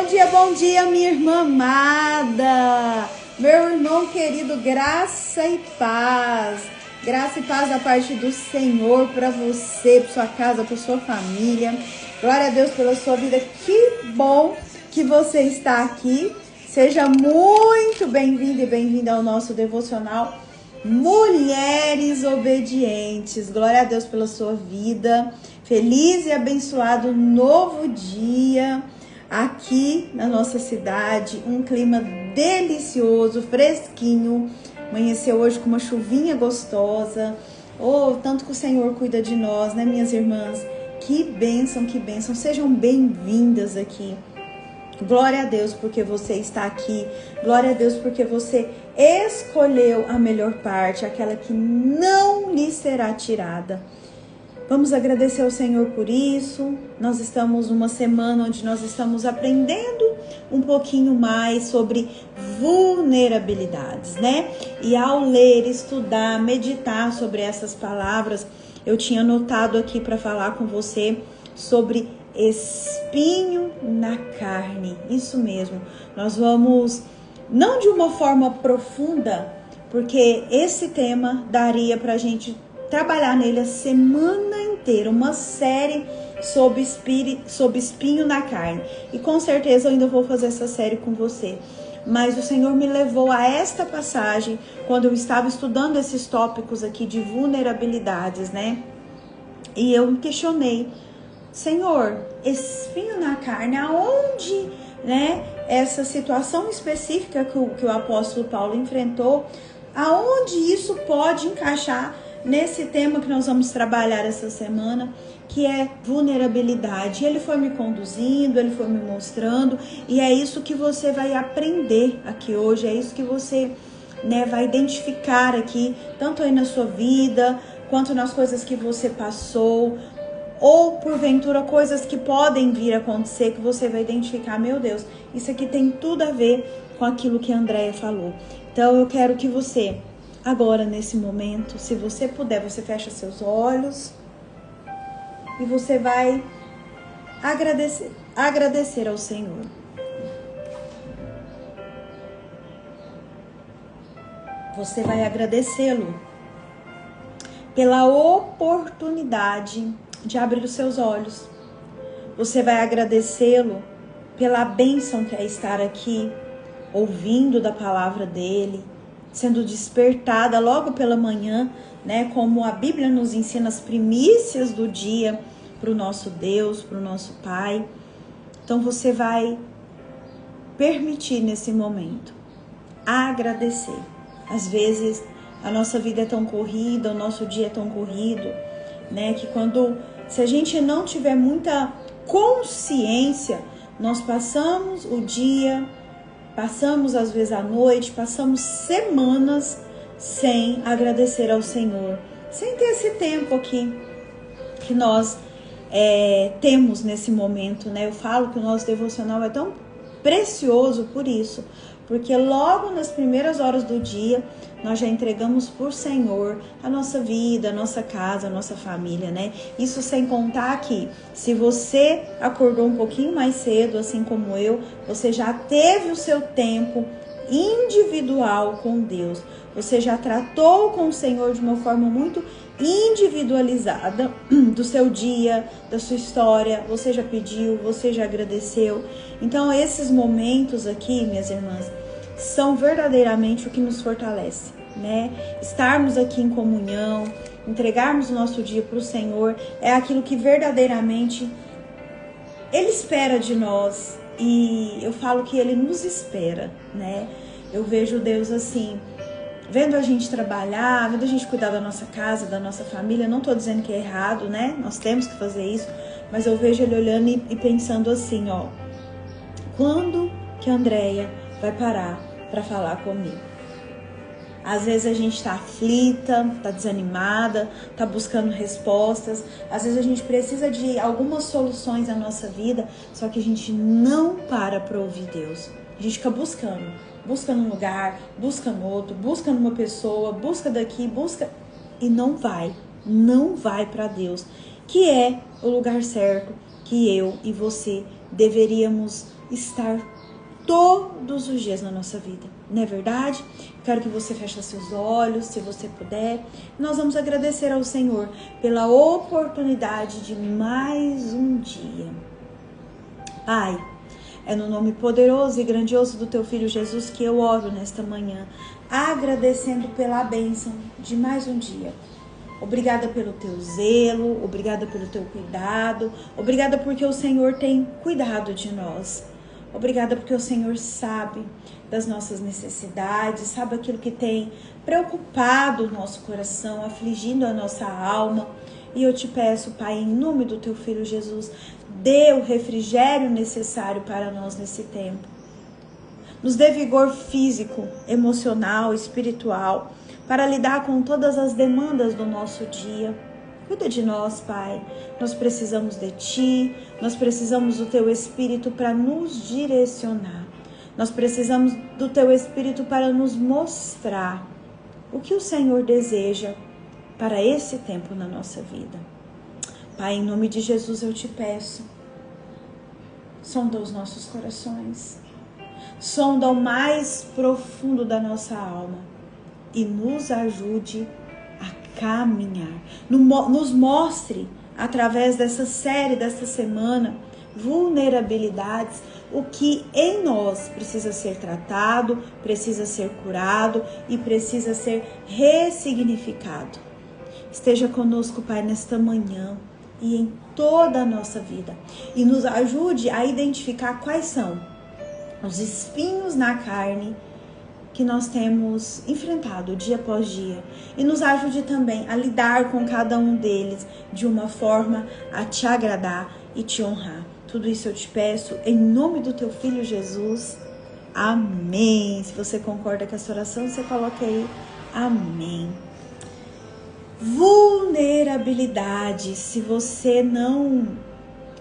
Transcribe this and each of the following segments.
Bom dia, minha irmã amada, meu irmão querido, graça e paz da parte do Senhor para você, para sua casa, para sua família. Glória a Deus pela sua vida, que bom que você está aqui. Seja muito bem-vindo e bem-vinda ao nosso devocional Mulheres Obedientes. Glória a Deus pela sua vida, feliz e abençoado novo dia. Aqui na nossa cidade, um clima delicioso, fresquinho. Amanheceu hoje com uma chuvinha gostosa. Oh, tanto que o Senhor cuida de nós, né, minhas irmãs? Que bênção, que bênção. Sejam bem-vindas aqui. Glória a Deus porque você está aqui. Glória a Deus porque você escolheu a melhor parte, aquela que não lhe será tirada. Vamos agradecer ao Senhor por isso. Nós estamos numa semana onde nós estamos aprendendo um pouquinho mais sobre vulnerabilidades, né? E ao ler, estudar, meditar sobre essas palavras, eu tinha anotado aqui para falar com você sobre espinho na carne. Isso mesmo. Nós vamos, não de uma forma profunda, porque esse tema daria para a gente trabalhar nele a semana inteira, uma série sobre espinho na carne. E com certeza eu ainda vou fazer essa série com você. Mas o Senhor me levou a esta passagem quando eu estava estudando esses tópicos aqui de vulnerabilidades, né? E eu me questionei, Senhor, espinho na carne, aonde, né? Essa situação específica que o apóstolo Paulo enfrentou, aonde isso pode encaixar nesse tema que nós vamos trabalhar essa semana, que é vulnerabilidade. Ele foi me conduzindo, ele foi me mostrando, e é isso que você vai aprender aqui hoje, é isso que você, né, vai identificar aqui, tanto aí na sua vida, quanto nas coisas que você passou, ou porventura coisas que podem vir a acontecer, que você vai identificar, meu Deus, isso aqui tem tudo a ver com aquilo que a Andréia falou. Então eu quero que você, agora, nesse momento, se você puder, você fecha seus olhos e você vai agradecer ao Senhor. Você vai agradecê-lo pela oportunidade de abrir os seus olhos. Você vai agradecê-lo pela bênção que é estar aqui, ouvindo da palavra dele, sendo despertada logo pela manhã, né? Como a Bíblia nos ensina, as primícias do dia para o nosso Deus, para o nosso Pai. Então você vai permitir nesse momento agradecer. Às vezes a nossa vida é tão corrida, o nosso dia é tão corrido, né? Que se a gente não tiver muita consciência, nós passamos o dia, passamos às vezes a noite, passamos semanas sem agradecer ao Senhor, sem ter esse tempo aqui que nós temos nesse momento, né? Eu falo que o nosso devocional é tão precioso por isso, porque logo nas primeiras horas do dia nós já entregamos por Senhor a nossa vida, a nossa casa, a nossa família, né? Isso sem contar que se você acordou um pouquinho mais cedo, assim como eu, você já teve o seu tempo individual com Deus. Você já tratou com o Senhor de uma forma muito individualizada do seu dia, da sua história. Você já pediu, você já agradeceu. Então esses momentos aqui, minhas irmãs, são verdadeiramente o que nos fortalece, né? Estarmos aqui em comunhão, entregarmos o nosso dia para o Senhor, é aquilo que verdadeiramente Ele espera de nós. E eu falo que Ele nos espera, né? Eu vejo Deus assim, vendo a gente trabalhar, vendo a gente cuidar da nossa casa, da nossa família. Não estou dizendo que é errado, né? Nós temos que fazer isso, mas eu vejo Ele olhando e pensando assim, ó, quando que a Andréia vai parar para falar comigo? Às vezes a gente está aflita, está desanimada, está buscando respostas. Às vezes a gente precisa de algumas soluções na nossa vida, só que a gente não para ouvir Deus. A gente fica busca num lugar, busca no outro, busca numa pessoa, busca daqui, busca e não vai para Deus, que é o lugar certo que eu e você deveríamos estar todos os dias na nossa vida, não é verdade? Quero que você feche seus olhos, se você puder. Nós vamos agradecer ao Senhor pela oportunidade de mais um dia. Pai, é no nome poderoso e grandioso do Teu Filho Jesus que eu oro nesta manhã, agradecendo pela bênção de mais um dia. Obrigada pelo Teu zelo, obrigada pelo Teu cuidado, obrigada porque o Senhor tem cuidado de nós. Obrigada porque o Senhor sabe das nossas necessidades, sabe aquilo que tem preocupado o nosso coração, afligindo a nossa alma. E eu te peço, Pai, em nome do Teu Filho Jesus, dê o refrigério necessário para nós nesse tempo. Nos dê vigor físico, emocional, espiritual, para lidar com todas as demandas do nosso dia. Cuida de nós, Pai. Nós precisamos de Ti, nós precisamos do Teu Espírito para nos direcionar. Nós precisamos do Teu Espírito para nos mostrar o que o Senhor deseja para esse tempo na nossa vida. Pai, em nome de Jesus eu te peço, sonda os nossos corações, sonda o mais profundo da nossa alma e nos ajude a caminhar. Nos mostre, através dessa série, dessa semana, vulnerabilidades, o que em nós precisa ser tratado, precisa ser curado e precisa ser ressignificado. Esteja conosco, Pai, nesta manhã e em toda a nossa vida. E nos ajude a identificar quais são os espinhos na carne que nós temos enfrentado dia após dia. E nos ajude também a lidar com cada um deles de uma forma a te agradar e te honrar. Tudo isso eu te peço em nome do Teu Filho Jesus. Amém. Se você concorda com essa oração, você coloca aí. Amém. Vulnerabilidade. Se você não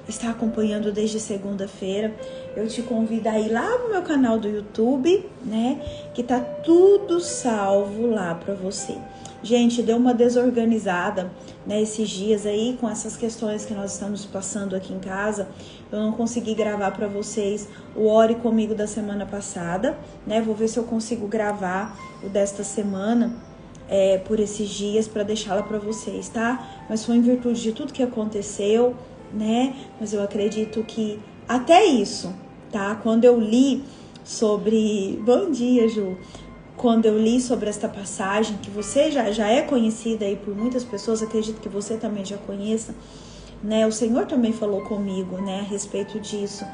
está acompanhando desde segunda-feira, eu te convido a ir lá no meu canal do YouTube, né? Que tá tudo salvo lá para você. Gente, deu uma desorganizada, né, esses dias aí com essas questões que nós estamos passando aqui em casa. Eu não consegui gravar para vocês o Ore Comigo da semana passada, né? Vou ver se eu consigo gravar o desta semana por esses dias para deixá-la para vocês, tá? Mas foi em virtude de tudo que aconteceu, né? Mas eu acredito que até isso, tá? Quando eu li sobre... Bom dia, Ju! Quando eu li sobre esta passagem, que você já é conhecida aí por muitas pessoas, acredito que você também já conheça, né? O Senhor também falou comigo, né? A respeito disso.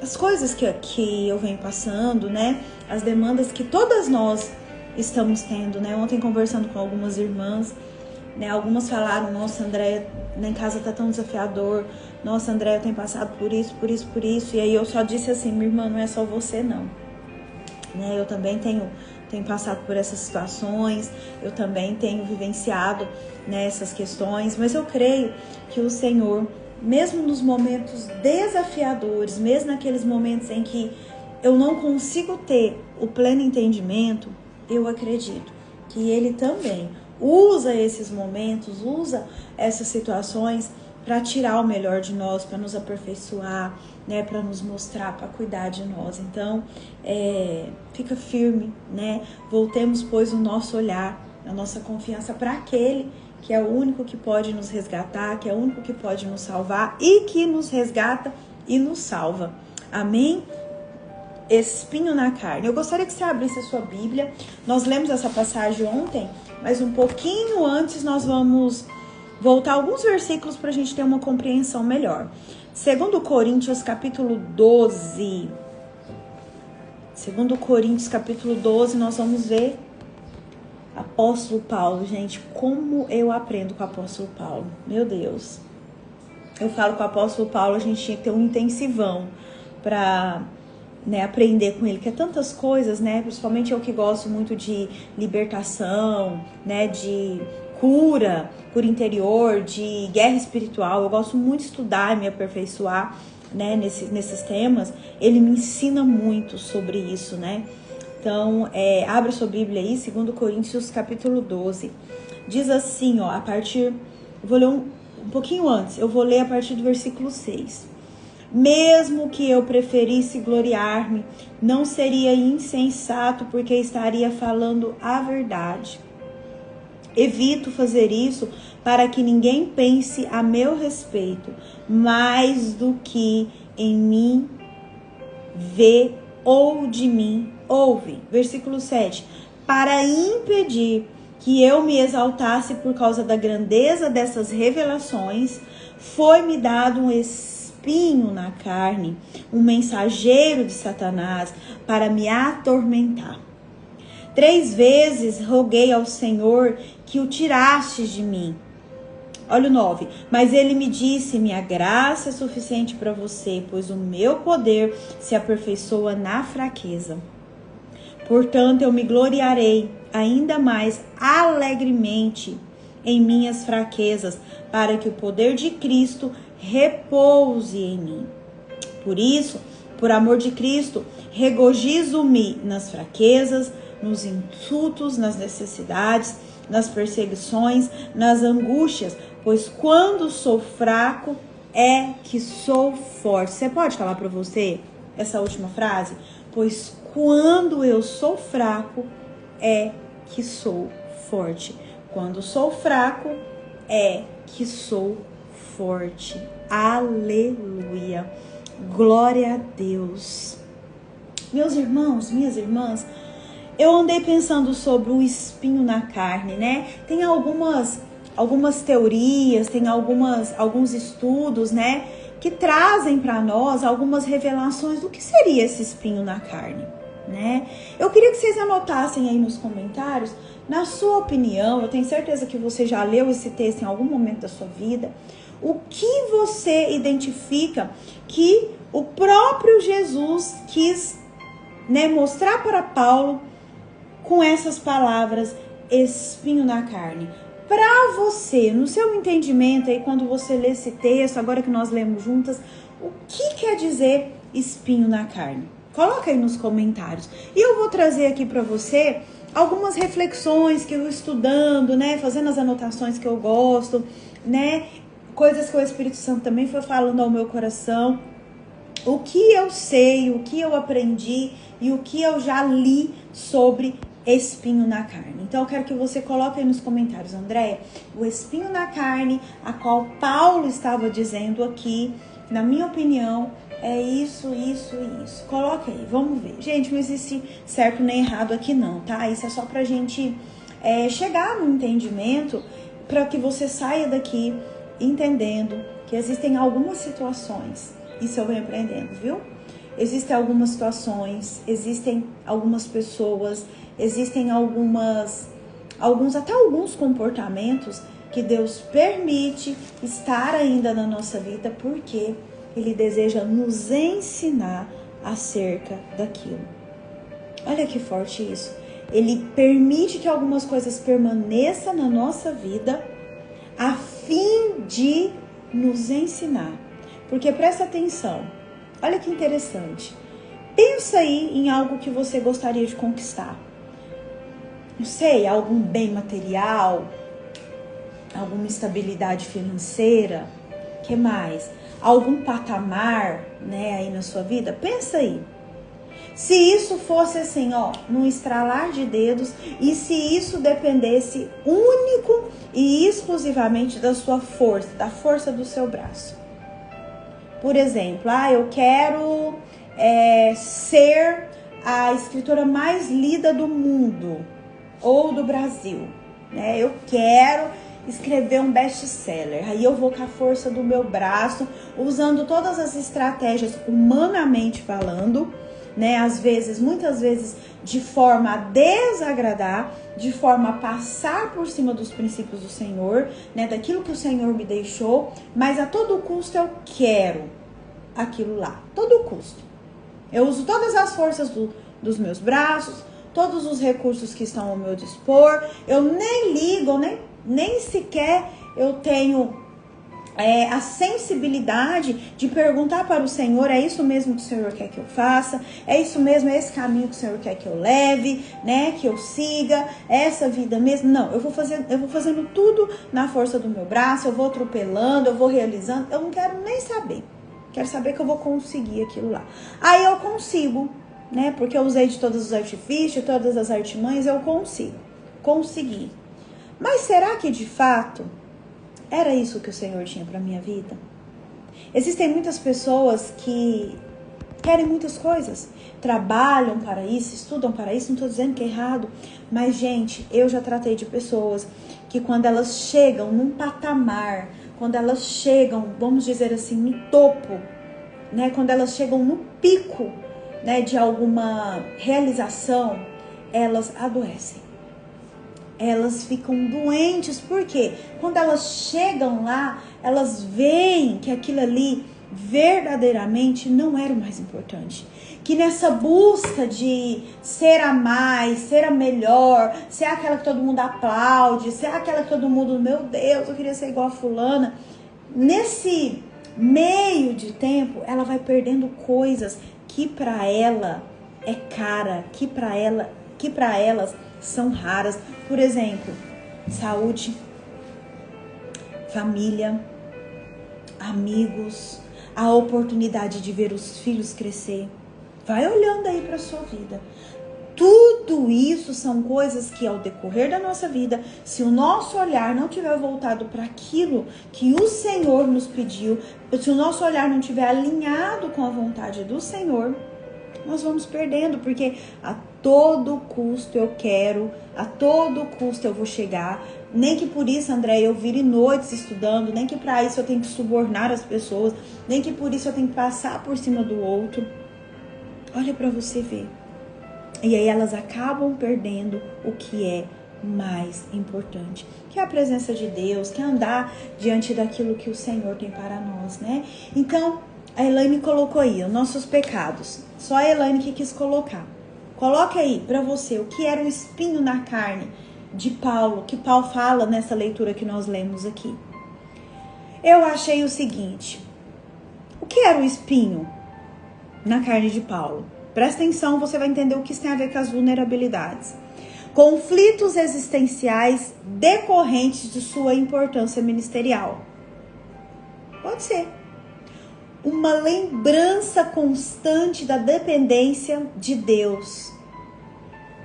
As coisas que eu venho passando, né? As demandas que todas nós estamos tendo, né? Ontem conversando com algumas irmãs, né? Algumas falaram, nossa, Andréia, lá em casa tá tão desafiador, nossa, Andréia, eu tenho passado por isso, e aí eu só disse assim, minha irmã, não é só você não, né? Eu também tenho passado por essas situações, eu também tenho vivenciado, né, essas questões, mas eu creio que o Senhor, mesmo nos momentos desafiadores, mesmo naqueles momentos em que eu não consigo ter o pleno entendimento, eu acredito que Ele também usa esses momentos, usa essas situações para tirar o melhor de nós, para nos aperfeiçoar, né, para nos mostrar, para cuidar de nós. Então, fica firme, né? Voltemos, pois, o nosso olhar, a nossa confiança para aquele que é o único que pode nos resgatar, que é o único que pode nos salvar e que nos resgata e nos salva. Amém? Espinho na carne. Eu gostaria que você abrisse a sua Bíblia. Nós lemos essa passagem ontem, mas um pouquinho antes nós vamos voltar alguns versículos para a gente ter uma compreensão melhor. 2 Coríntios capítulo 12. 2 Coríntios capítulo 12, nós vamos ver apóstolo Paulo. Gente, como eu aprendo com o apóstolo Paulo. Meu Deus. Eu falo com o apóstolo Paulo, a gente tinha que ter um intensivão para, né, aprender com ele, que é tantas coisas, né? Principalmente eu que gosto muito de libertação, né, de cura interior, de guerra espiritual. Eu gosto muito de estudar e me aperfeiçoar, né, nesses temas. Ele me ensina muito sobre isso, né? Então, abre sua Bíblia aí, 2 Coríntios capítulo 12. Diz assim, ó, eu vou ler um pouquinho antes, eu vou ler a partir do versículo 6. Mesmo que eu preferisse gloriar-me, não seria insensato, porque estaria falando a verdade. Evito fazer isso para que ninguém pense a meu respeito mais do que em mim vê ou de mim ouve. Versículo 7. Para impedir que eu me exaltasse por causa da grandeza dessas revelações, foi-me dado um espinho na carne, um mensageiro de Satanás para me atormentar. 3 vezes roguei ao Senhor que o tirastes de mim. Olha o 9. Mas ele me disse: minha graça é suficiente para você, pois o meu poder se aperfeiçoa na fraqueza. Portanto, eu me gloriarei ainda mais alegremente em minhas fraquezas, para que o poder de Cristo repouse em mim. Por isso, por amor de Cristo, regozijo-me nas fraquezas, nos insultos, nas necessidades, nas perseguições, nas angústias, pois quando sou fraco é que sou forte. Você pode falar para você essa última frase? Pois quando eu sou fraco é que sou forte. Quando sou fraco é que sou forte. Aleluia. Glória a Deus. Meus irmãos, minhas irmãs, eu andei pensando sobre o espinho na carne, né? Tem algumas teorias, tem alguns estudos, né? Que trazem para nós algumas revelações do que seria esse espinho na carne, né? Eu queria que vocês anotassem aí nos comentários, na sua opinião, eu tenho certeza que você já leu esse texto em algum momento da sua vida, o que você identifica que o próprio Jesus quis, né, mostrar para Paulo com essas palavras, espinho na carne. Para você, no seu entendimento aí, quando você lê esse texto, agora que nós lemos juntas, o que quer dizer espinho na carne? Coloca aí nos comentários. E eu vou trazer aqui para você algumas reflexões que eu estudando, né, fazendo as anotações que eu gosto, né, coisas que o Espírito Santo também foi falando ao meu coração, o que eu sei, o que eu aprendi e o que eu já li sobre espinho na carne. Então eu quero que você coloque aí nos comentários, Andréia, o espinho na carne, a qual Paulo estava dizendo aqui, na minha opinião, é isso, isso e isso. Coloca aí, vamos ver. Gente, não existe certo nem errado aqui não, tá? Isso é só pra gente chegar no entendimento, para que você saia daqui entendendo que existem algumas situações. Isso eu venho aprendendo, viu? Existem algumas situações, existem algumas pessoas, existem alguns comportamentos que Deus permite estar ainda na nossa vida, porque Ele deseja nos ensinar acerca daquilo. Olha que forte isso. Ele permite que algumas coisas permaneçam na nossa vida a fim de nos ensinar. Porque presta atenção, olha que interessante. Pensa aí em algo que você gostaria de conquistar. Não sei, algum bem material, alguma estabilidade financeira, que mais? Algum patamar, né, aí na sua vida? Pensa aí. Se isso fosse assim, ó, num estralar de dedos, e se isso dependesse único e exclusivamente da sua força, da força do seu braço. Por exemplo, eu quero ser a escritora mais lida do mundo ou do Brasil, né? Eu quero escrever um best-seller. Aí eu vou com a força do meu braço, usando todas as estratégias humanamente falando, né? Às vezes, muitas vezes, de forma a desagradar, de forma a passar por cima dos princípios do Senhor, né? Daquilo que o Senhor me deixou, mas a todo custo eu quero aquilo lá, todo custo. Eu uso todas as forças dos meus braços, todos os recursos que estão ao meu dispor, eu nem ligo, nem sequer eu tenho a sensibilidade de perguntar para o Senhor, é isso mesmo que o Senhor quer que eu faça? É isso mesmo, é esse caminho que o Senhor quer que eu leve, né? Que eu siga, é essa vida mesmo? Não, eu vou fazendo tudo na força do meu braço, eu vou atropelando, eu vou realizando, eu não quero nem saber. Quero saber que eu vou conseguir aquilo lá. Aí eu consigo, né? Porque eu usei de todos os artifícios, todas as artimanhas, eu consegui. Mas será que de fato era isso que o Senhor tinha para minha vida? Existem muitas pessoas que querem muitas coisas, trabalham para isso, estudam para isso, não estou dizendo que é errado, mas gente, eu já tratei de pessoas que quando elas chegam num patamar, quando elas chegam, vamos dizer assim, no topo, né, quando elas chegam no pico, né, de alguma realização, elas adoecem. Elas ficam doentes, porque quando elas chegam lá, elas veem que aquilo ali verdadeiramente não era o mais importante. Que nessa busca de ser a mais, ser a melhor, ser aquela que todo mundo aplaude, ser aquela que todo mundo, meu Deus, eu queria ser igual a fulana. Nesse meio de tempo, ela vai perdendo coisas que para ela é cara, que para elas são raras. Por exemplo, saúde, família, amigos, a oportunidade de ver os filhos crescer. Vai olhando aí para sua vida. Tudo isso são coisas que ao decorrer da nossa vida, se o nosso olhar não tiver voltado para aquilo que o Senhor nos pediu, se o nosso olhar não tiver alinhado com a vontade do Senhor, nós vamos perdendo, porque a todo custo eu quero, a todo custo eu vou chegar. Nem que por isso, André, eu vire noites estudando, nem que para isso eu tenho que subornar as pessoas, nem que por isso eu tenho que passar por cima do outro. Olha para você ver. E aí elas acabam perdendo o que é mais importante, que é a presença de Deus, que é andar diante daquilo que o Senhor tem para nós, né? Então, a Elaine colocou aí os nossos pecados. Só a Elaine que quis colocar. Coloca aí para você o que era o espinho na carne de Paulo, que Paulo fala nessa leitura que nós lemos aqui. Eu achei o seguinte: o que era o espinho na carne de Paulo? Presta atenção, você vai entender o que isso tem a ver com as vulnerabilidades. Conflitos existenciais decorrentes de sua importância ministerial. Pode ser. Uma lembrança constante da dependência de Deus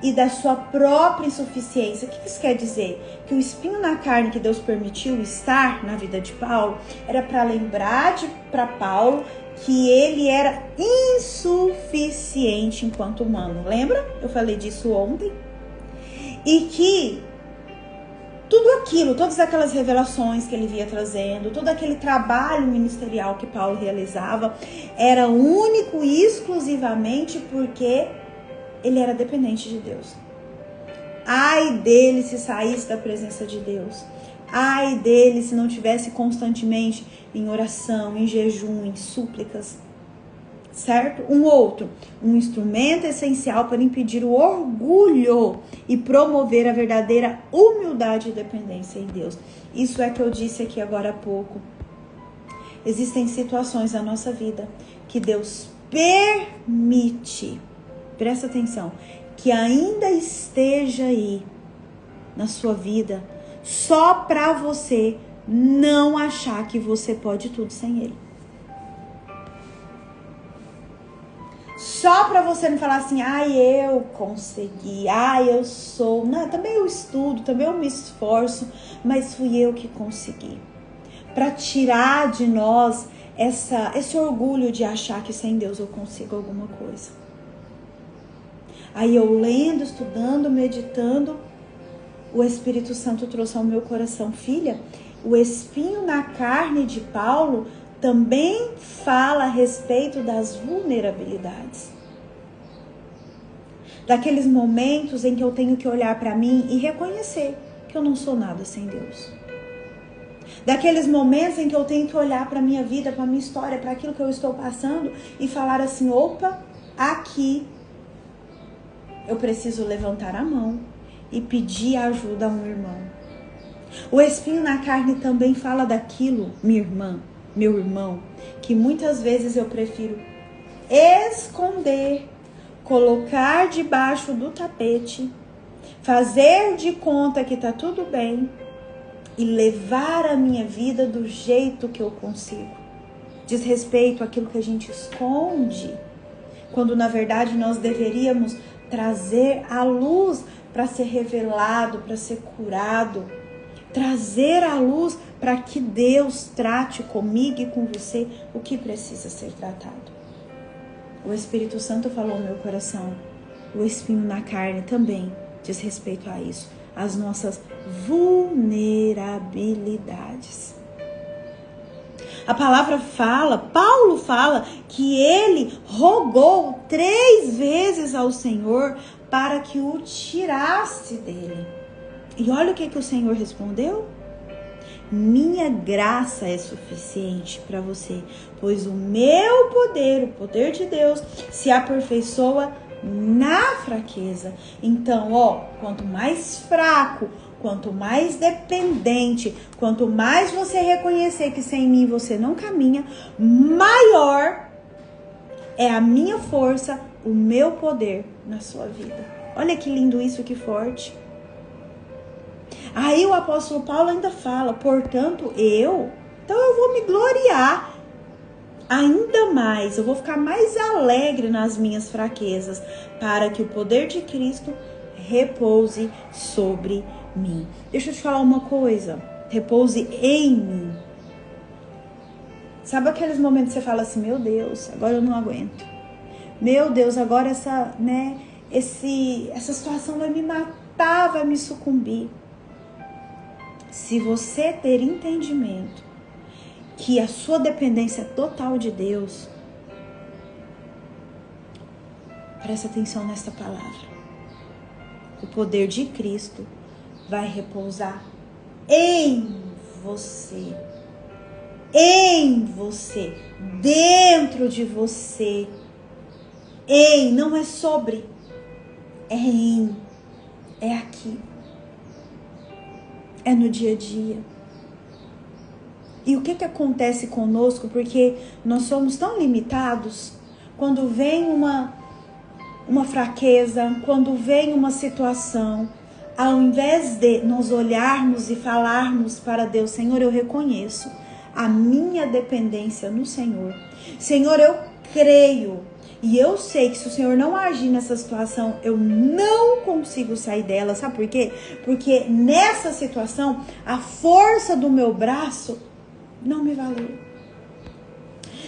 e da sua própria insuficiência. O que isso quer dizer? Que o espinho na carne que Deus permitiu estar na vida de Paulo era para lembrar para Paulo que ele era insuficiente enquanto humano. Lembra? Eu falei disso ontem. E que tudo aquilo, todas aquelas revelações que ele via trazendo, todo aquele trabalho ministerial que Paulo realizava, era único e exclusivamente porque ele era dependente de Deus. Ai dele se saísse da presença de Deus. Ai dele se não tivesse constantemente em oração, em jejum, em súplicas. Certo? Um instrumento essencial para impedir o orgulho e promover a verdadeira humildade e dependência em Deus. Isso é que eu disse aqui agora há pouco. Existem situações na nossa vida que Deus permite, presta atenção, que ainda esteja aí na sua vida, só para você não achar que você pode tudo sem Ele. Só para você não falar assim, eu consegui, eu sou. Não, também eu estudo, também eu me esforço, mas fui eu que consegui. Para tirar de nós esse orgulho de achar que sem Deus eu consigo alguma coisa. Aí eu lendo, estudando, meditando, o Espírito Santo trouxe ao meu coração, filha, o espinho na carne de Paulo também fala a respeito das vulnerabilidades. Daqueles momentos em que eu tenho que olhar para mim e reconhecer que eu não sou nada sem Deus. Daqueles momentos em que eu tenho que olhar para a minha vida, para a minha história, para aquilo que eu estou passando e falar assim, opa, aqui eu preciso levantar a mão e pedir ajuda a um irmão. O espinho na carne também fala daquilo, minha irmã, meu irmão, que muitas vezes eu prefiro esconder, colocar debaixo do tapete, fazer de conta que tá tudo bem e levar a minha vida do jeito que eu consigo. diz respeito àquilo que a gente esconde, quando na verdade nós deveríamos trazer à luz para ser revelado, para ser curado, trazer à luz para que Deus trate comigo e com você o que precisa ser tratado. O Espírito Santo falou no meu coração, o espinho na carne também diz respeito a isso, as nossas vulnerabilidades. A palavra fala, Paulo fala, que ele rogou 3 vezes ao Senhor para que o tirasse dele. E olha o que o Senhor respondeu. Minha graça é suficiente para você, pois o meu poder, o poder de Deus, se aperfeiçoa na fraqueza. Então, quanto mais fraco, quanto mais dependente, quanto mais você reconhecer que sem mim você não caminha, maior é a minha força, o meu poder na sua vida. Olha que lindo isso, que forte. Aí o apóstolo Paulo ainda fala, portanto eu vou me gloriar ainda mais, eu vou ficar mais alegre nas minhas fraquezas, para que o poder de Cristo repouse sobre mim. Deixa eu te falar uma coisa, repouse em mim. Sabe aqueles momentos que você fala assim, meu Deus, agora eu não aguento. Meu Deus, agora essa situação vai me matar, vai me sucumbir. Se você ter entendimento que a sua dependência é total de Deus, presta atenção nesta palavra. O poder de Cristo vai repousar em você, dentro de você. Não é sobre, é em, é aqui. É no dia a dia. E o que acontece conosco? Porque nós somos tão limitados. Quando vem uma fraqueza, quando vem uma situação, ao invés de nós olharmos e falarmos para Deus, Senhor, eu reconheço a minha dependência no Senhor. Senhor, eu creio. E eu sei que se o Senhor não agir nessa situação, eu não consigo sair dela. Sabe por quê? Porque nessa situação, a força do meu braço não me valeu.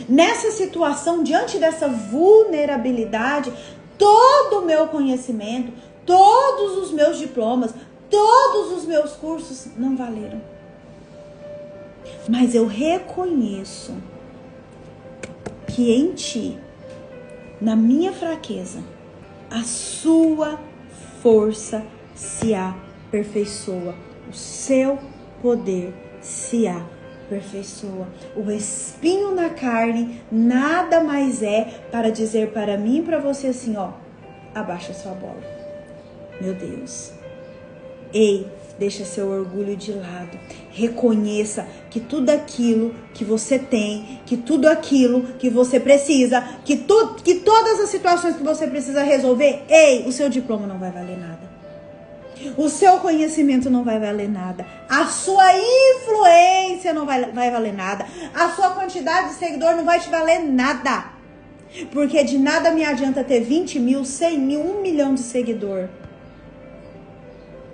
Nessa situação, diante dessa vulnerabilidade, todo o meu conhecimento, todos os meus diplomas, todos os meus cursos não valeram. Mas eu reconheço que em Ti, na minha fraqueza, a sua força se aperfeiçoa. O seu poder se aperfeiçoa. O espinho na carne nada mais é para dizer para mim e para você assim, abaixa sua bola. Meu Deus. Deixa seu orgulho de lado. Reconheça que tudo aquilo que você tem, que tudo aquilo que você precisa, que todas as situações que você precisa resolver, o seu diploma não vai valer nada. O seu conhecimento não vai valer nada. A sua influência não vai valer nada. A sua quantidade de seguidor não vai te valer nada. Porque de nada me adianta ter 20 mil, 100 mil, 1 milhão de seguidor,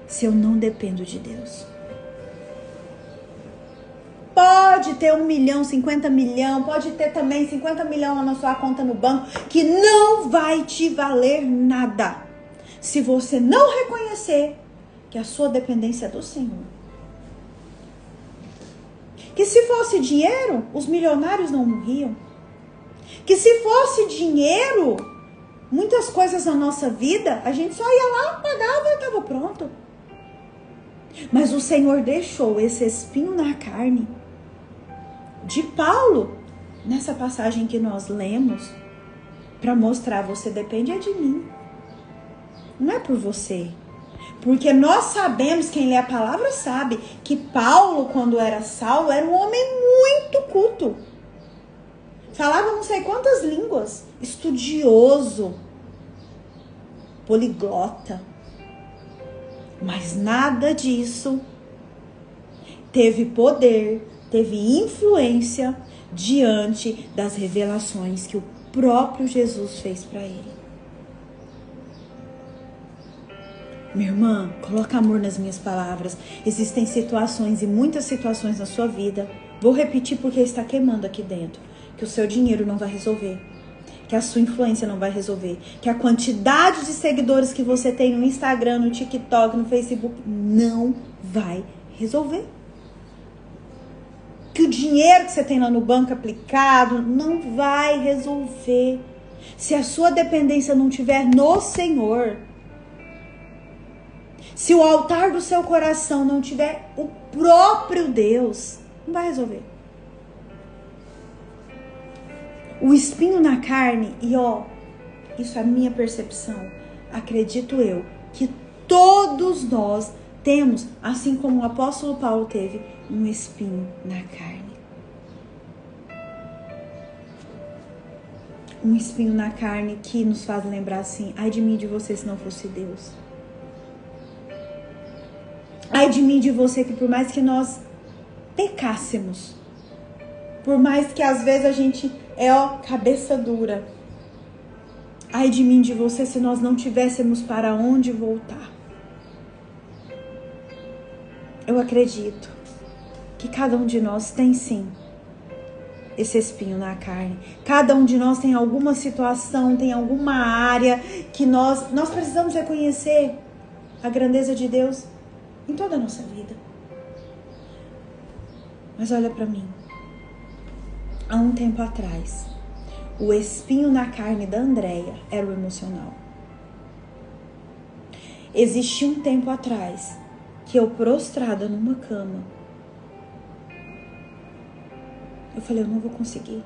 se eu não dependo de Deus. Pode ter 1 milhão, 50 milhão, pode ter também 50 milhões lá na sua conta no banco, que não vai te valer nada, se você não reconhecer que a sua dependência é do Senhor. Que se fosse dinheiro, os milionários não morriam. Que se fosse dinheiro, muitas coisas na nossa vida, a gente só ia lá, pagava e estava pronto. Mas o Senhor deixou esse espinho na carne de Paulo, nessa passagem que nós lemos, para mostrar, você depende de mim. Não é por você. Porque nós sabemos, quem lê a palavra sabe, que Paulo, quando era Saulo, era um homem muito culto. Falava não sei quantas línguas, estudioso, poliglota. Mas nada disso teve poder, teve influência diante das revelações que o próprio Jesus fez para ele. Minha irmã, coloca amor nas minhas palavras. Existem situações e muitas situações na sua vida. Vou repetir porque está queimando aqui dentro. Que o seu dinheiro não vai resolver. Que a sua influência não vai resolver. Que a quantidade de seguidores que você tem no Instagram, no TikTok, no Facebook não vai resolver. Que o dinheiro que você tem lá no banco aplicado não vai resolver. Se a sua dependência não estiver no Senhor, se o altar do seu coração não tiver o próprio Deus, não vai resolver. O espinho na carne, e isso é a minha percepção, acredito eu, que todos nós temos, assim como o apóstolo Paulo teve, um espinho na carne. Um espinho na carne que nos faz lembrar assim, ai de mim e de você se não fosse Deus. Ai de mim e de você que por mais que nós pecássemos, por mais que às vezes a gente cabeça dura, ai de mim e de você se nós não tivéssemos para onde voltar. Eu acredito que cada um de nós tem sim esse espinho na carne. Cada um de nós tem alguma situação, tem alguma área que nós precisamos reconhecer a grandeza de Deus em toda a nossa vida. Mas olha pra mim. Há um tempo atrás, o espinho na carne da Andréia era o emocional. Existia um tempo atrás que eu prostrada numa cama, eu falei, eu não vou conseguir.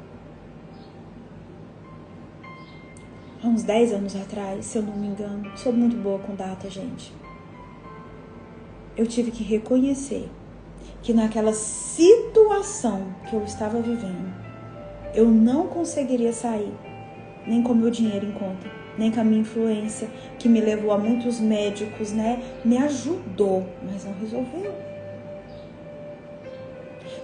Há uns 10 anos atrás, se eu não me engano, sou muito boa com data, gente. Eu tive que reconhecer que naquela situação que eu estava vivendo, eu não conseguiria sair, nem com meu dinheiro em conta, nem com a minha influência, que me levou a muitos médicos, né? Me ajudou, mas não resolveu.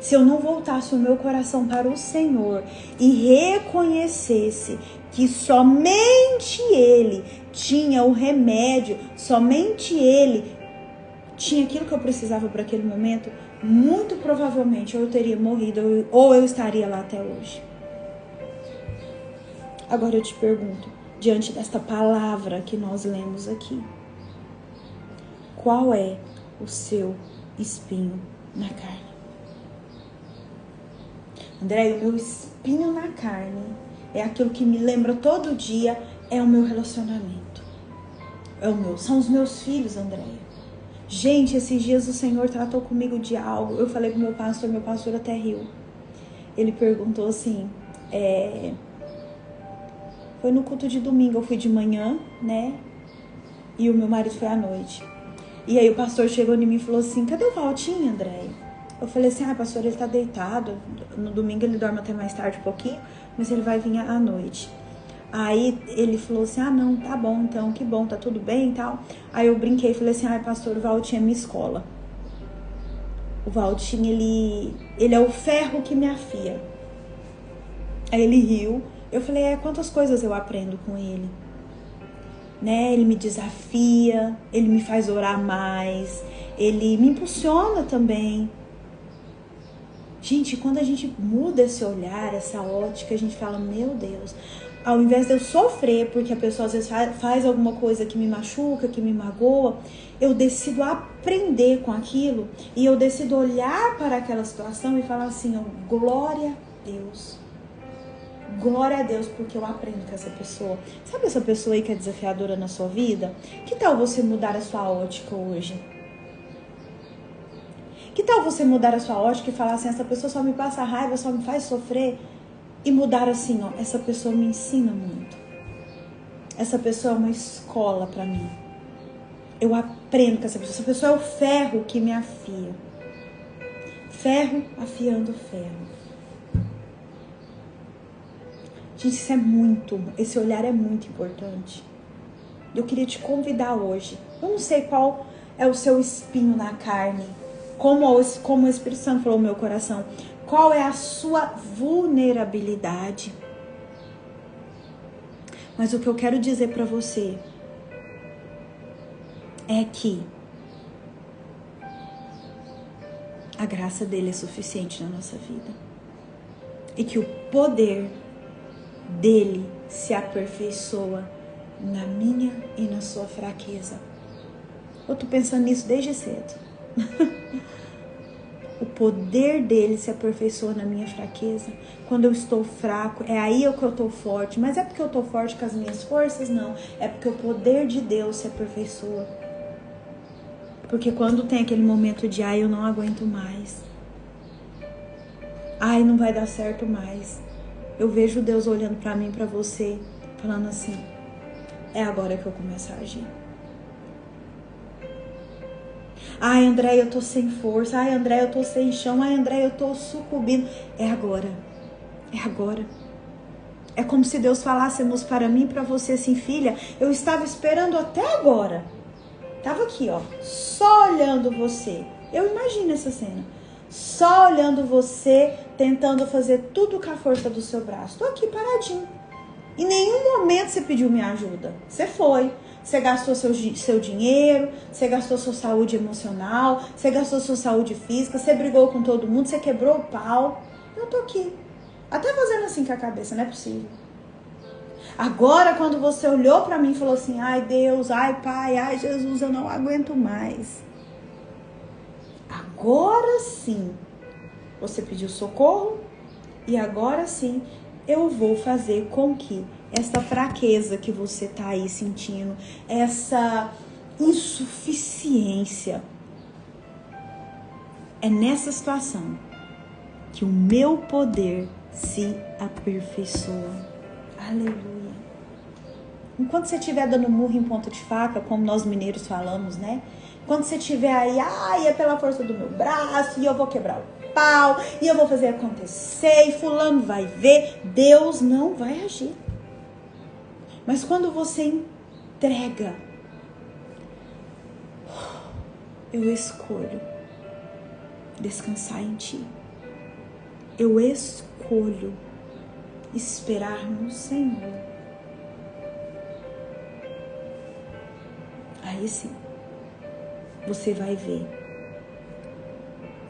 Se eu não voltasse o meu coração para o Senhor e reconhecesse que somente Ele tinha o remédio, somente Ele tinha aquilo que eu precisava para aquele momento, muito provavelmente eu teria morrido ou eu estaria lá até hoje. Agora eu te pergunto, diante desta palavra que nós lemos aqui, qual é o seu espinho na carne? André, o meu espinho na carne é aquilo que me lembra todo dia, é o meu relacionamento. São os meus filhos, Andréia. Gente, esses dias o Senhor tratou comigo de algo. Eu falei pro meu pastor até riu. Ele perguntou assim, foi no culto de domingo, eu fui de manhã, né? E o meu marido foi à noite. E aí o pastor chegou em mim e falou assim, cadê o Valtinho, Andréia? Eu falei assim, pastor, ele tá deitado. No domingo ele dorme até mais tarde um pouquinho, mas ele vai vir à noite. Aí ele falou assim, não, tá bom então, que bom, tá tudo bem e tal. Aí eu brinquei e falei assim, pastor, o Valtinho é minha escola. O Valtinho, ele é o ferro que me afia. Aí ele riu. Eu falei, quantas coisas eu aprendo com ele. Né? Ele me desafia, ele me faz orar mais, ele me impulsiona também. Gente, quando a gente muda esse olhar, essa ótica, a gente fala, meu Deus, ao invés de eu sofrer porque a pessoa às vezes faz alguma coisa que me machuca, que me magoa, eu decido aprender com aquilo e eu decido olhar para aquela situação e falar assim, glória a Deus. Glória a Deus, porque eu aprendo com essa pessoa. Sabe essa pessoa aí que é desafiadora na sua vida? Que tal você mudar a sua ótica hoje? Que tal você mudar a sua ótica e falar assim, essa pessoa só me passa raiva, só me faz sofrer? E mudar assim, essa pessoa me ensina muito. Essa pessoa é uma escola pra mim. Eu aprendo com essa pessoa é o ferro que me afia. Ferro afiando ferro. Gente, esse olhar é muito importante. Eu queria te convidar hoje. Eu não sei qual é o seu espinho na carne. Como o Espírito Santo falou no meu coração. Qual é a sua vulnerabilidade? Mas o que eu quero dizer para você é que a graça dele é suficiente na nossa vida. E que o poder dele se aperfeiçoa na minha e na sua fraqueza. Eu tô pensando nisso desde cedo. O poder dele se aperfeiçoa na minha fraqueza. Quando eu estou fraco, é aí que eu tô forte. Mas é porque eu tô forte com as minhas forças? Não. É porque o poder de Deus se aperfeiçoa. Porque quando tem aquele momento de ai, eu não aguento mais. Ai, não vai dar certo mais. Eu vejo Deus olhando pra mim, pra você, falando assim: é agora que eu começo a agir. Ai, André, eu tô sem força. Ai, André, eu tô sem chão. Ai, André, eu tô sucumbindo. É agora. É agora. É como se Deus falássemos para mim e para você assim: filha, eu estava esperando até agora. Tava aqui, ó, só olhando você. Eu imagino essa cena. Só olhando você, tentando fazer tudo com a força do seu braço. Tô aqui paradinho. Em nenhum momento você pediu minha ajuda. Você foi. Você gastou seu dinheiro, você gastou sua saúde emocional, você gastou sua saúde física, você brigou com todo mundo, você quebrou o pau. Eu tô aqui. Até fazendo assim com a cabeça, não é possível. Agora, quando você olhou pra mim e falou assim: ai Deus, ai Pai, ai Jesus, eu não aguento mais. Agora sim, você pediu socorro e agora sim eu vou fazer com que essa fraqueza que você tá aí sentindo, essa insuficiência, é nessa situação que o meu poder se aperfeiçoa. Aleluia. Enquanto você estiver dando murro em ponta de faca, como nós mineiros falamos, né? Quando você estiver aí, ai, é pela força do meu braço, e eu vou quebrar o pau, e eu vou fazer acontecer, e fulano vai ver, Deus não vai agir. Mas quando você entrega, eu escolho descansar em ti. Eu escolho esperar no Senhor. Aí sim, você vai ver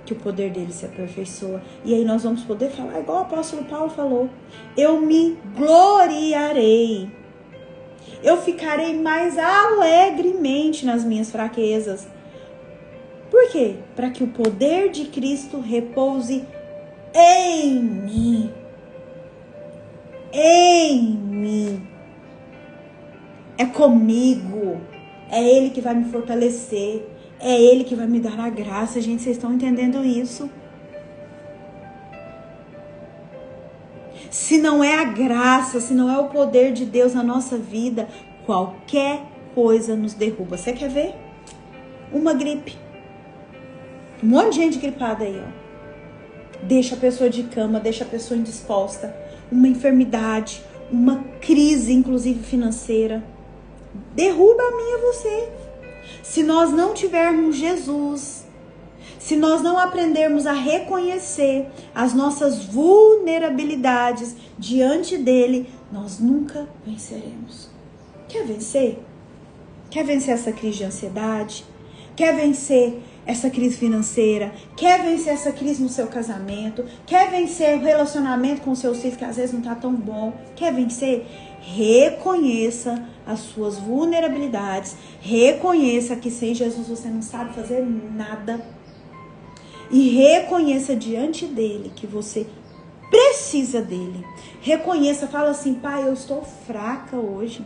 que o poder dele se aperfeiçoa. E aí nós vamos poder falar igual o apóstolo Paulo falou: eu me gloriarei. Eu ficarei mais alegremente nas minhas fraquezas. Por quê? Para que o poder de Cristo repouse em mim. Em mim. É comigo. É Ele que vai me fortalecer. É Ele que vai me dar a graça. Gente, vocês estão entendendo isso? Se não é a graça, se não é o poder de Deus na nossa vida, qualquer coisa nos derruba. Você quer ver? Uma gripe. Um monte de gente gripada aí, ó. Deixa a pessoa de cama, deixa a pessoa indisposta. Uma enfermidade, uma crise, inclusive financeira. Derruba a mim e você. Se nós não tivermos Jesus, se nós não aprendermos a reconhecer as nossas vulnerabilidades diante dele, nós nunca venceremos. Quer vencer? Quer vencer essa crise de ansiedade? Quer vencer essa crise financeira? Quer vencer essa crise no seu casamento? Quer vencer o relacionamento com seus filhos que às vezes não está tão bom? Quer vencer? Reconheça as suas vulnerabilidades. Reconheça que sem Jesus você não sabe fazer nada. E reconheça diante dele que você precisa dele. Reconheça, fala assim: Pai, eu estou fraca hoje.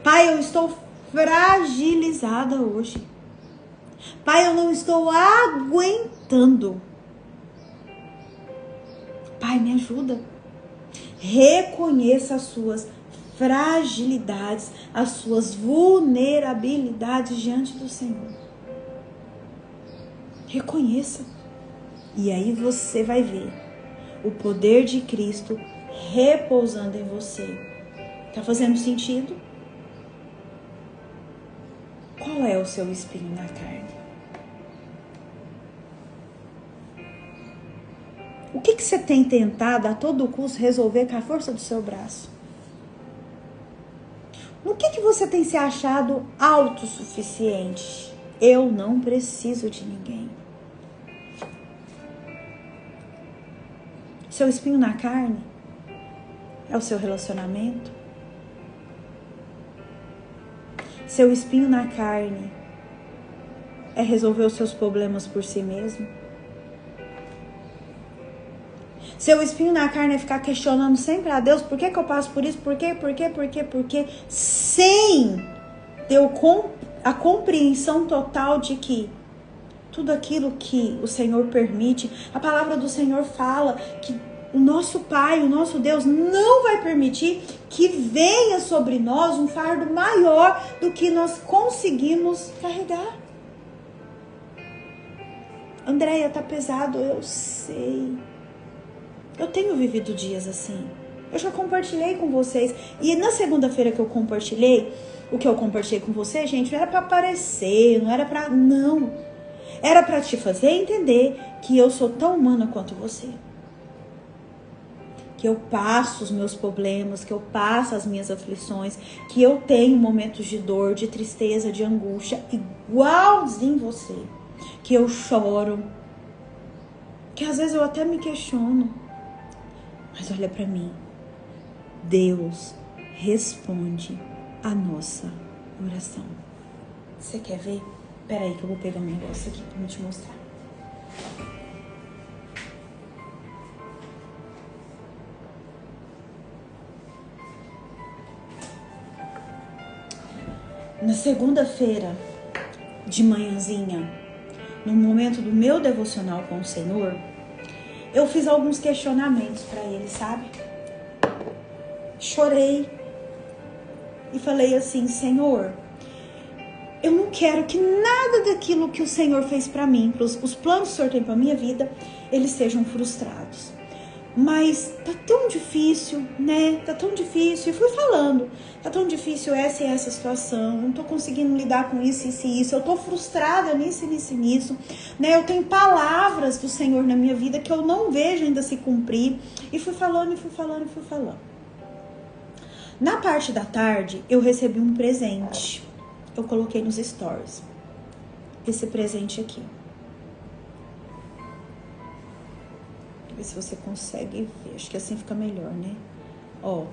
Pai, eu estou fragilizada hoje. Pai, eu não estou aguentando. Pai, me ajuda. Reconheça as suas fragilidades, as suas vulnerabilidades diante do Senhor. Reconheça. E aí você vai ver o poder de Cristo repousando em você. Tá fazendo sentido? Qual é o seu espinho na carne? O que você tem tentado a todo custo resolver com a força do seu braço? No que você tem se achado autossuficiente? Eu não preciso de ninguém. Seu espinho na carne é o seu relacionamento? Seu espinho na carne é resolver os seus problemas por si mesmo? Seu espinho na carne é ficar questionando sempre a Deus, por que eu passo por isso? Por quê? Sem ter a compreensão total de que tudo aquilo que o Senhor permite, a palavra do Senhor fala que o nosso Pai, o nosso Deus não vai permitir que venha sobre nós um fardo maior do que nós conseguimos carregar. Andréia, tá pesado, eu sei. Eu tenho vivido dias assim. Eu já compartilhei com vocês. E na segunda-feira que eu compartilhei, o que eu compartilhei com você, gente, não era pra aparecer, não era pra... Não. Era pra te fazer entender que eu sou tão humana quanto você. Que eu passo os meus problemas, que eu passo as minhas aflições, que eu tenho momentos de dor, de tristeza, de angústia, igualzinho você. Que eu choro. Que às vezes eu até me questiono. Mas olha pra mim, Deus responde a nossa oração. Você quer ver? Pera aí que eu vou pegar um negócio aqui pra te mostrar. Na segunda-feira, de manhãzinha, no momento do meu devocional com o Senhor, eu fiz alguns questionamentos para ele, sabe? Chorei e falei assim, Senhor, eu não quero que nada daquilo que o Senhor fez para mim, os planos que o Senhor tem para minha vida, eles sejam frustrados. Mas tá tão difícil, né? Tá tão difícil. E fui falando, tá tão difícil essa e essa situação. Não tô conseguindo lidar com isso e isso. Eu tô frustrada nisso, né? Eu tenho palavras do Senhor na minha vida que eu não vejo ainda se cumprir. E fui falando. Na parte da tarde, eu recebi um presente. Eu coloquei nos stories. Esse presente aqui. Ver se você consegue ver. Acho que assim fica melhor, né? Ó.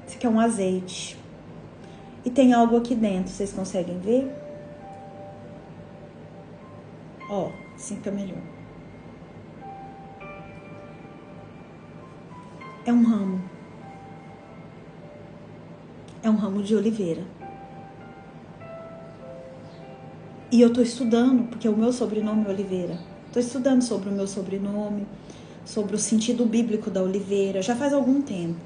Esse aqui é um azeite. E tem algo aqui dentro. Vocês conseguem ver? Ó. Assim fica melhor. É um ramo. É um ramo de oliveira. E eu tô estudando, porque o meu sobrenome é Oliveira. Tô estudando sobre o meu sobrenome, sobre o sentido bíblico da oliveira, já faz algum tempo.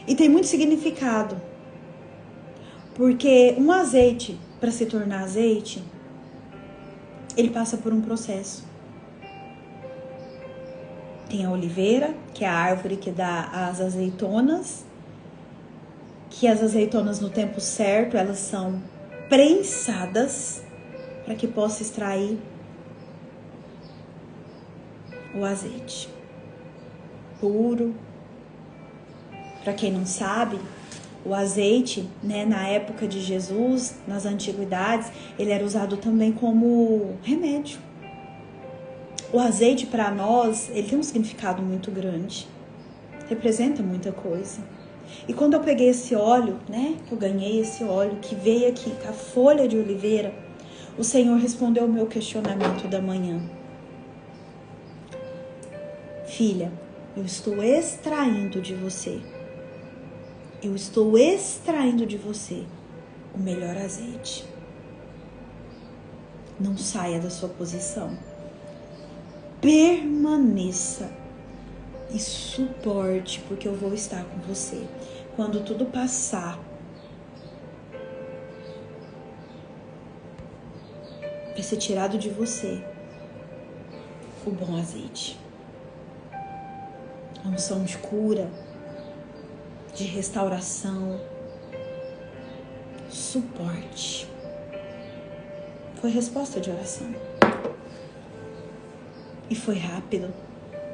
E tem muito significado. Porque um azeite, para se tornar azeite, ele passa por um processo. Tem a oliveira, que é a árvore que dá as azeitonas, que as azeitonas no tempo certo, elas são prensadas para que possa extrair o azeite puro. Para quem não sabe, o azeite, né, na época de Jesus, nas antiguidades, ele era usado também como remédio. O azeite para nós, ele tem um significado muito grande, representa muita coisa. E quando eu peguei esse óleo, né, que eu ganhei esse óleo, que veio aqui com a folha de oliveira, o Senhor respondeu o meu questionamento da manhã. Filha, eu estou extraindo de você. Eu estou extraindo de você o melhor azeite. Não saia da sua posição. Permaneça e suporte, porque eu vou estar com você. Quando tudo passar, vai ser tirado de você o bom azeite. A unção de cura, de restauração, suporte. Foi resposta de oração. E foi rápido.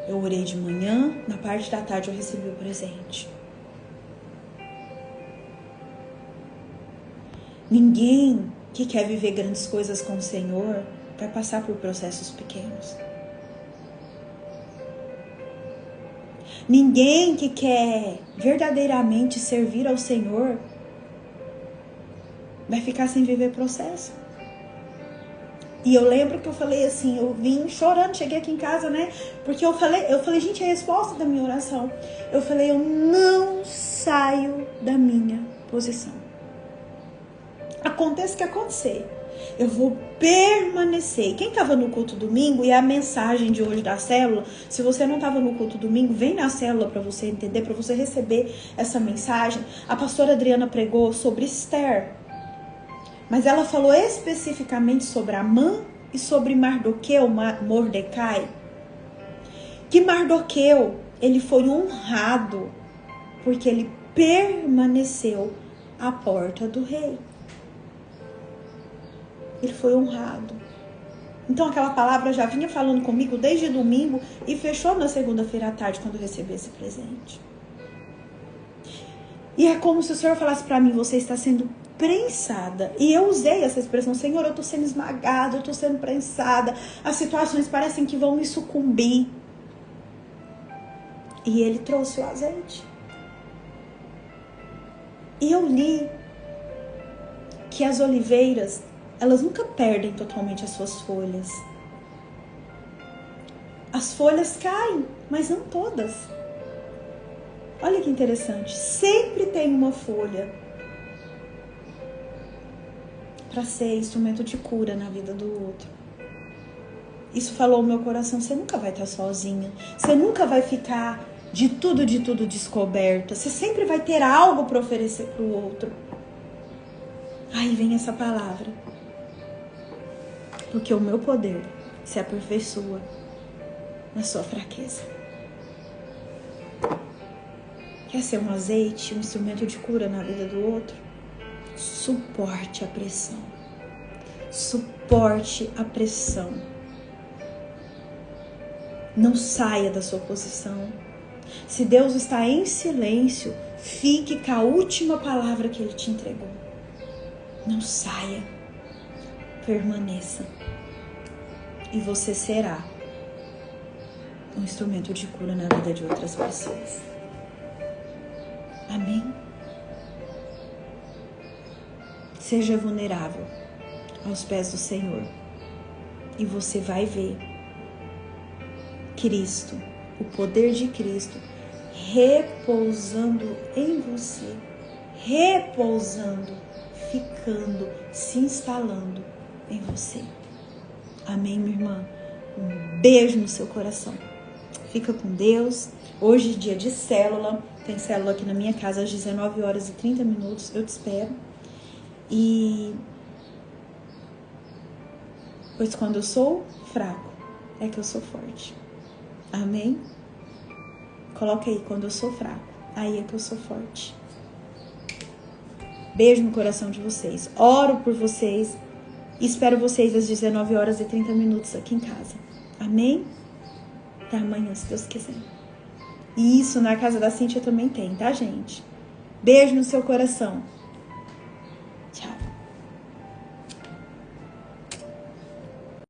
Eu orei de manhã, na parte da tarde eu recebi o presente. Ninguém que quer viver grandes coisas com o Senhor vai passar por processos pequenos. Ninguém que quer verdadeiramente servir ao Senhor vai ficar sem viver processo. E eu lembro que eu falei assim, eu vim chorando, cheguei aqui em casa, né? Porque eu falei, gente, é a resposta da minha oração. Eu falei, eu não saio da minha posição. Aconteça o que acontecer, eu vou permanecer. Quem estava no culto domingo, e a mensagem de hoje da célula, se você não estava no culto domingo, vem na célula para você entender, para você receber essa mensagem. A pastora Adriana pregou sobre Esther, mas ela falou especificamente sobre Amã e sobre Mardoqueu, Mordecai. Que Mardoqueu, ele foi honrado porque ele permaneceu à porta do rei. Ele foi honrado. Então aquela palavra já vinha falando comigo desde domingo e fechou na segunda-feira à tarde quando eu recebi esse presente. E é como se o Senhor falasse para mim, você está sendo prensada. E eu usei essa expressão, Senhor, eu estou sendo esmagada, eu estou sendo prensada. As situações parecem que vão me sucumbir. E Ele trouxe o azeite. E eu li que as oliveiras, elas nunca perdem totalmente as suas folhas. As folhas caem, mas não todas. Olha que interessante. Sempre tem uma folha para ser instrumento de cura na vida do outro. Isso falou no meu coração. Você nunca vai estar sozinha. Você nunca vai ficar de tudo descoberta. Você sempre vai ter algo para oferecer para o outro. Aí vem essa palavra. Porque o meu poder se aperfeiçoa na sua fraqueza. Quer ser um azeite, um instrumento de cura na vida do outro? Suporte a pressão. Suporte a pressão. Não saia da sua posição. Se Deus está em silêncio, fique com a última palavra que Ele te entregou. Não saia. Permaneça. E você será um instrumento de cura na vida de outras pessoas. Amém? Seja vulnerável aos pés do Senhor. E você vai ver Cristo, o poder de Cristo, repousando em você. Repousando, ficando, se instalando em você. Amém, minha irmã? Um beijo no seu coração. Fica com Deus. Hoje é dia de célula. Tem célula aqui na minha casa às 19h30. Eu te espero. E pois quando eu sou fraco, é que eu sou forte. Amém? Coloca aí, quando eu sou fraco, aí é que eu sou forte. Beijo no coração de vocês. Oro por vocês. E espero vocês às 19h30 aqui em casa. Amém? Até amanhã, se Deus quiser. E isso na casa da Cíntia também tem, tá, gente? Beijo no seu coração.